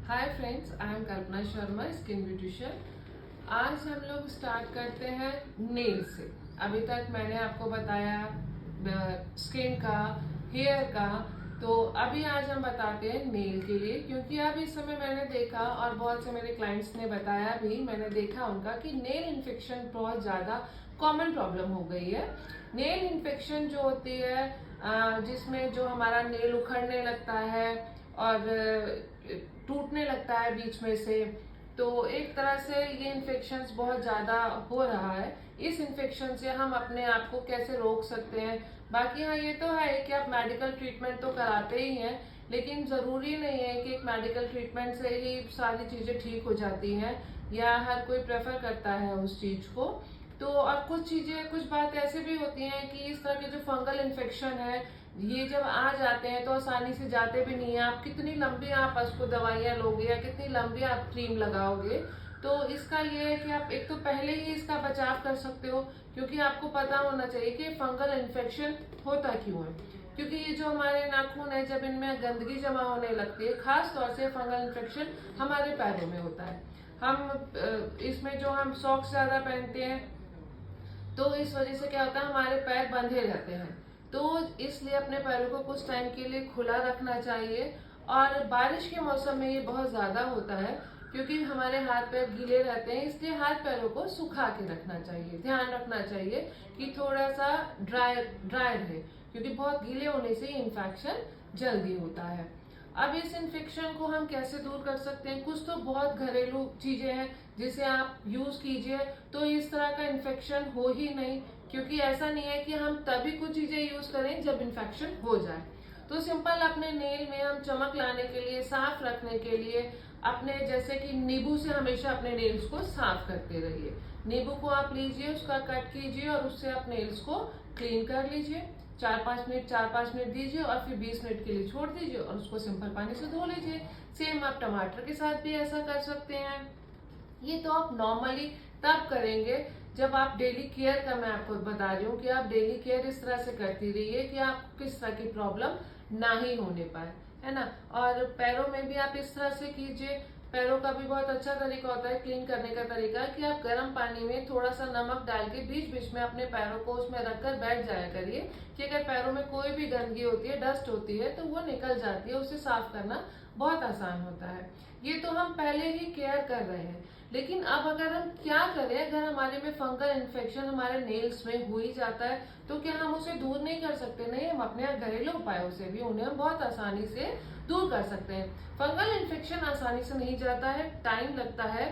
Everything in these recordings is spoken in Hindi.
Hi friends, I am Kalpana Sharma, skin beautician. आज हम लोग स्टार्ट करते हैं नेल से। अभी तक मैंने आपको बताया स्किन का, हेयर का, तो अभी आज हम बताते हैं नेल के लिए। क्योंकि अब इस समय मैंने देखा और बहुत से मेरे क्लाइंट्स ने बताया भी, मैंने देखा उनका कि नेल इन्फेक्शन बहुत ज़्यादा कॉमन प्रॉब्लम हो गई है। नेल इन्फेक्शन जो होती है जिसमें जो हमारा नेल उखड़ने लगता है और टूटने लगता है बीच में से, तो एक तरह से ये इन्फेक्शंस बहुत ज़्यादा हो रहा है। इस इन्फेक्शन से हम अपने आप को कैसे रोक सकते हैं? बाकी हाँ, ये तो है कि आप मेडिकल ट्रीटमेंट तो कराते ही हैं, लेकिन ज़रूरी नहीं है कि एक मेडिकल ट्रीटमेंट से ही सारी चीज़ें ठीक हो जाती हैं या हर कोई प्रेफर करता है उस चीज़ को। तो और कुछ चीज़ें, कुछ बात ऐसे भी होती हैं कि इस तरह के जो फंगल इन्फेक्शन है, ये जब आ जाते हैं तो आसानी से जाते भी नहीं है। आप कितनी लंबी आप उसको दवाइयाँ लोगे या कितनी लंबी आप क्रीम लगाओगे, तो इसका ये है कि आप एक तो पहले ही इसका बचाव कर सकते हो, क्योंकि आपको पता होना चाहिए कि फंगल इन्फेक्शन होता क्यों है। क्योंकि ये जो हमारे नाखून है, जब इनमें गंदगी जमा होने लगती है, खास तौर से फंगल इन्फेक्शन हमारे पैरों में होता है। हम इसमें जो हम सॉक्स ज्यादा पहनते हैं, तो इस वजह से क्या होता है, हमारे पैर बंधे रहते हैं। तो इसलिए अपने पैरों को कुछ टाइम के लिए खुला रखना चाहिए। और बारिश के मौसम में ये बहुत ज़्यादा होता है, क्योंकि हमारे हाथ पैर गीले रहते हैं, इसलिए हाथ पैरों को सुखा के रखना चाहिए। ध्यान रखना चाहिए कि थोड़ा सा ड्राई रहे, क्योंकि बहुत गीले होने से इन्फेक्शन जल्दी होता है। अब इस इन्फेक्शन को हम कैसे दूर कर सकते हैं? कुछ तो बहुत घरेलू चीजें हैं जिसे आप यूज कीजिए तो इस तरह का इन्फेक्शन हो ही नहीं। क्योंकि ऐसा नहीं है कि हम तभी कुछ चीजें यूज करें जब इन्फेक्शन हो जाए। तो सिंपल अपने नेल में हम चमक लाने के लिए, साफ रखने के लिए, अपने जैसे कि नींबू से हमेशा अपने नेल्स को साफ करते रहिए। नींबू को आप लीजिए, उसका कट कीजिए और उससे आप नेल्स को क्लीन कर लीजिए। 4-5 मिनट दीजिए और फिर 20 मिनट के लिए छोड़ दीजिए और उसको सिंपल पानी से धो लीजिए। सेम आप टमाटर के साथ भी ऐसा कर सकते हैं। ये तो आप नॉर्मली तब करेंगे जब आप डेली केयर का, मैं आपको बता रही हूँ कि आप डेली केयर इस तरह से करती रहिए कि आपको किस तरह की प्रॉब्लम ना ही होने पाए, है ना। और पैरों में भी आप इस तरह से कीजिए। पैरों का भी बहुत अच्छा तरीका होता है क्लीन करने का तरीका, कि आप गर्म पानी में थोड़ा सा नमक डाल के बीच बीच में अपने पैरों को उसमें रखकर बैठ जाया करिए, कि अगर पैरों में कोई भी गंदगी होती है, डस्ट होती है, तो वो निकल जाती है। उसे साफ करना बहुत आसान होता है। ये तो हम पहले ही केयर कर रहे हैं। लेकिन अब अगर हम क्या करें, अगर हमारे में फंगल इन्फेक्शन हमारे नेल्स में हो ही जाता है, तो क्या हम उसे दूर नहीं कर सकते? नहीं, हम अपने घरेलू उपायों से भी उन्हें हम बहुत आसानी से दूर कर सकते हैं। फंगल इन्फेक्शन आसानी से नहीं जाता है, टाइम लगता है,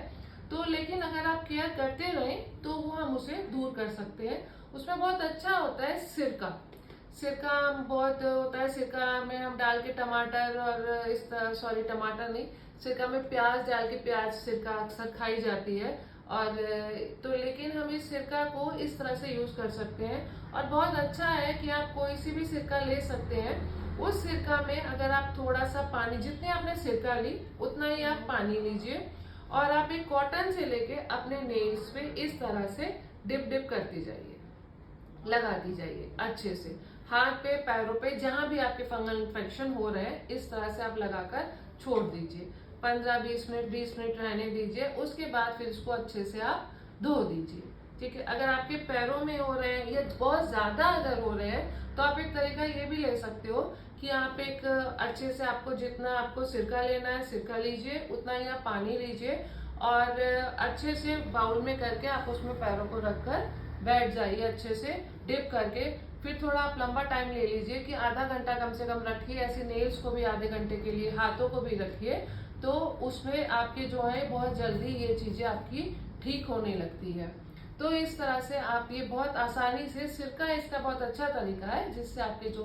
तो लेकिन अगर आप केयर करते रहें तो वो हम उसे दूर कर सकते हैं। उसमें बहुत अच्छा होता है सिरका। सिरका बहुत होता है, सिरका में हम डाल के टमाटर और टमाटर नहीं, सिरका में प्याज डाल के, प्याज सिरका अक्सर खाई जाती है। और तो लेकिन हम इस सिरका को इस तरह से यूज कर सकते हैं और बहुत अच्छा है कि आप कोई सी भी सिरका ले सकते हैं। उस सिरका में अगर आप थोड़ा सा पानी, जितने आपने सिरका ली उतना ही आप पानी लीजिए और आप एक कॉटन से लेके अपने नेल्स पे इस तरह से डिप डिप करती जाइए, लगाती जाइए अच्छे से। हाथ पे, पैरों पे, जहां भी आपके फंगल इन्फेक्शन हो रहे हैं, इस तरह से आप लगाकर छोड़ दीजिए। 15-20 मिनट, 20 मिनट रहने दीजिए। उसके बाद फिर इसको अच्छे से आप धो दीजिए। ठीक है। अगर आपके पैरों में हो रहे हैं या बहुत ज्यादा अगर हो रहे हैं, तो आप एक तरीका ये भी ले सकते हो कि आप एक अच्छे से, आपको जितना आपको सिरका लेना है सिरका लीजिए, उतना ही आप पानी लीजिए और अच्छे से बाउल में करके आप उसमें पैरों को रखकर बैठ जाइए अच्छे से डिप करके। फिर थोड़ा आप लंबा टाइम ले लीजिए कि आधा घंटा कम से कम रखिए। ऐसे नेल्स को भी आधे घंटे के लिए, हाथों को भी रखिए, तो उसमें आपके जो है बहुत जल्दी ये चीजें आपकी ठीक होने लगती है। तो इस तरह से आप ये बहुत आसानी से, सिरका इसका बहुत अच्छा तरीका है जिससे आपके जो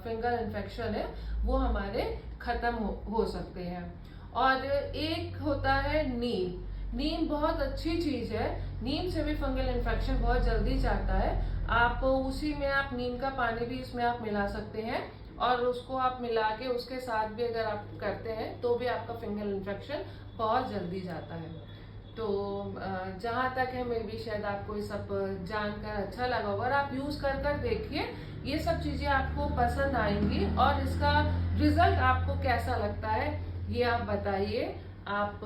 फिंगर इन्फेक्शन है वो हमारे खत्म हो सकते हैं। और एक होता है नीम। नीम बहुत अच्छी चीज है। नीम से भी फंगल इन्फेक्शन बहुत जल्दी जाता है। आप उसी में आप नीम का पानी भी इसमें आप मिला सकते हैं और उसको आप मिला के उसके साथ भी अगर आप करते हैं तो भी आपका फंगल इन्फेक्शन बहुत जल्दी जाता है। तो जहाँ तक है, मे भी शायद आपको ये सब जानकर अच्छा लगा होगा और आप यूज कर देखिए। ये सब चीजें आपको पसंद आएंगी और इसका रिजल्ट आपको कैसा लगता है ये आप बताइए। आप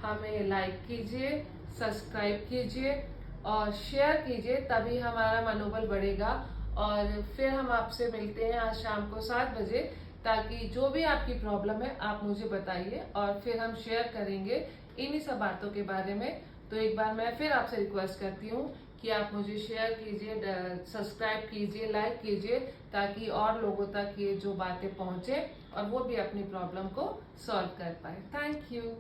हमें लाइक कीजिए, सब्सक्राइब कीजिए और शेयर कीजिए, तभी हमारा मनोबल बढ़ेगा। और फिर हम आपसे मिलते हैं आज शाम को 7 बजे, ताकि जो भी आपकी प्रॉब्लम है आप मुझे बताइए और फिर हम शेयर करेंगे इन्हीं सब बातों के बारे में। तो एक बार मैं फिर आपसे रिक्वेस्ट करती हूँ कि आप मुझे शेयर कीजिए, सब्सक्राइब कीजिए, लाइक कीजिए, ताकि और लोगों तक ये जो बातें पहुंचे और वो भी अपनी प्रॉब्लम को सॉल्व कर पाए। Thank you.